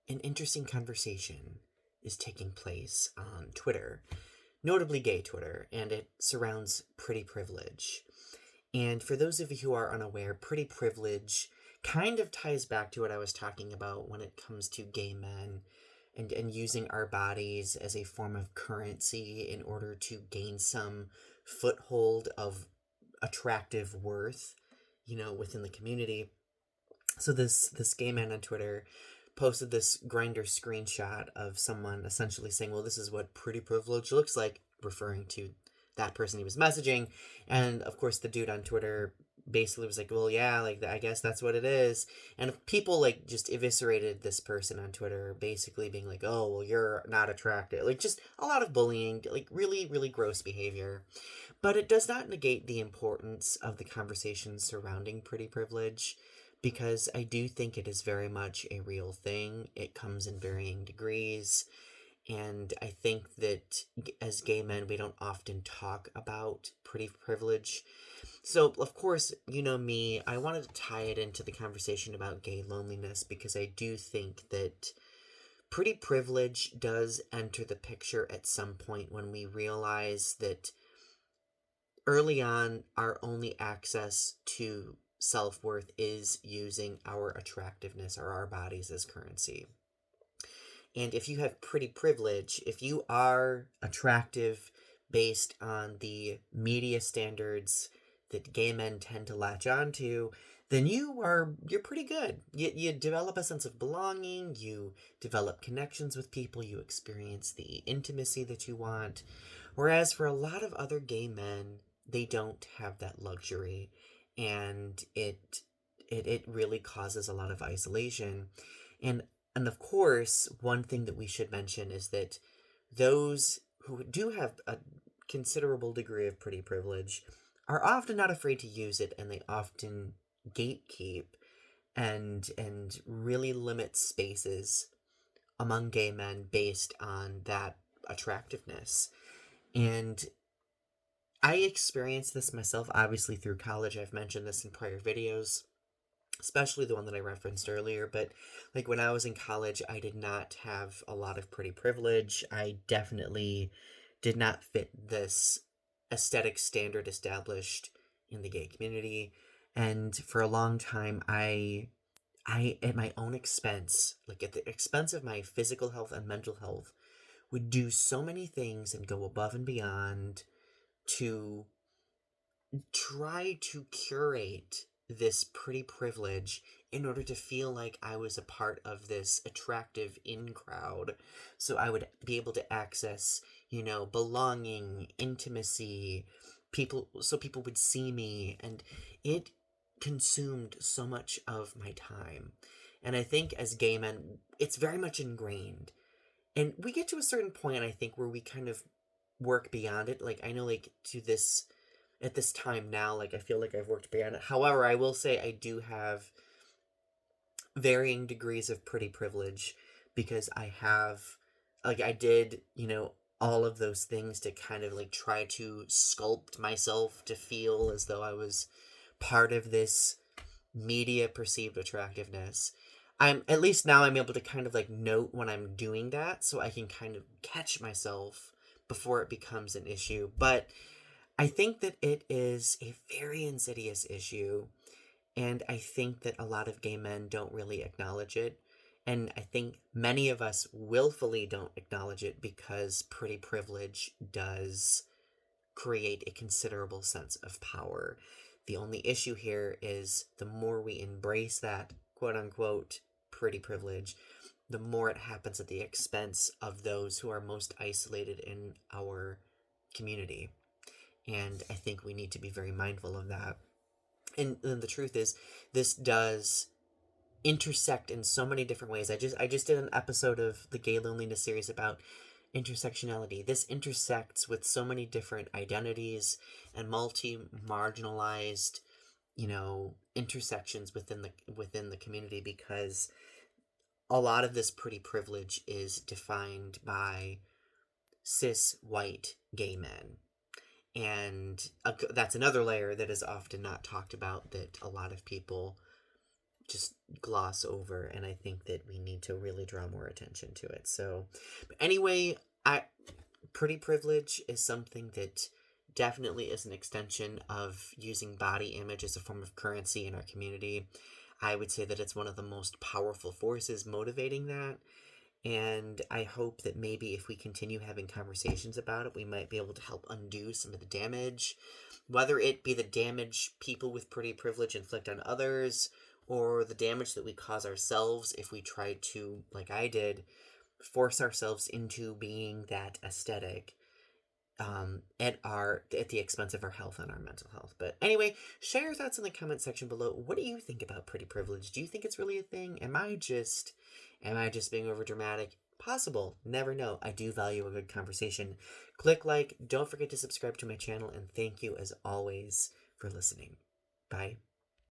an interesting conversation is taking place on Twitter, notably gay Twitter, and it surrounds pretty privilege. And for those of you who are unaware, pretty privilege kind of ties back to what I was talking about when it comes to gay men and using our bodies as a form of currency in order to gain some foothold of attractive worth, within the community. So this gay man on Twitter posted this grinder screenshot of someone essentially saying, well, this is what pretty privilege looks like, referring to that person he was messaging. And of course the dude on Twitter basically was like, well, yeah, like I guess that's what it is. And people like just eviscerated this person on Twitter, basically being like, oh, well, you're not attractive, like just a lot of bullying, like really really gross behavior. But it does not negate the importance of the conversation surrounding pretty privilege, because I do think it is very much a real thing. It comes in varying degrees. And I think that as gay men, we don't often talk about pretty privilege. So, of course, you know me, I wanted to tie it into the conversation about gay loneliness, because I do think that pretty privilege does enter the picture at some point when we realize that early on, our only access to self worth is using our attractiveness or our bodies as currency. And if you have pretty privilege, if you are attractive based on the media standards that gay men tend to latch onto, then you're pretty good. You develop a sense of belonging, you develop connections with people, you experience the intimacy that you want. Whereas for a lot of other gay men, they don't have that luxury, and it really causes a lot of isolation. And and of course, one thing that we should mention is that those who do have a considerable degree of pretty privilege are often not afraid to use it, and they often gatekeep and really limit spaces among gay men based on that attractiveness. And I experienced this myself, obviously, through college. I've mentioned this in prior videos, especially the one that I referenced earlier. But like when I was in college, I did not have a lot of pretty privilege. I definitely did not fit this aesthetic standard established in the gay community. And for a long time, I at my own expense, like at the expense of my physical health and mental health, would do so many things and go above and beyond to try to curate this pretty privilege in order to feel like I was a part of this attractive in crowd. So I would be able to access, belonging, intimacy, people, so people would see me. And it consumed so much of my time. And I think as gay men, it's very much ingrained. And we get to a certain point, I think, where we kind of work beyond it. Like, I know, like, to this at this time now, like I feel like I've worked beyond it. However, I will say I do have varying degrees of pretty privilege, because I did, all of those things to kind of like try to sculpt myself to feel as though I was part of this media perceived attractiveness. I'm at least now I'm able to kind of like note when I'm doing that, so I can kind of catch myself before it becomes an issue. But I think that it is a very insidious issue, and I think that a lot of gay men don't really acknowledge it. And I think many of us willfully don't acknowledge it because pretty privilege does create a considerable sense of power. The only issue here is the more we embrace that quote unquote pretty privilege, the more it happens at the expense of those who are most isolated in our community. And I think we need to be very mindful of that. And the truth is, this does intersect in so many different ways. I just did an episode of the Gay Loneliness series about intersectionality. This intersects with so many different identities and multi-marginalized, intersections within the community, because a lot of this pretty privilege is defined by cis white gay men. And that's another layer that is often not talked about, that a lot of people just gloss over, and I think that we need to really draw more attention to it. So, but anyway, pretty privilege is something that definitely is an extension of using body image as a form of currency in our community. I would say that it's one of the most powerful forces motivating that. And I hope that maybe if we continue having conversations about it, we might be able to help undo some of the damage, whether it be the damage people with pretty privilege inflict on others, or the damage that we cause ourselves if we try to, like I did, force ourselves into being that aesthetic at the expense of our health and our mental health. But anyway, share your thoughts in the comment section below. What do you think about pretty privilege? Do you think it's really a thing? Am I just being over dramatic? Possible. Never know. I do value a good conversation. Click like. Don't forget to subscribe to my channel, and thank you as always for listening. Bye.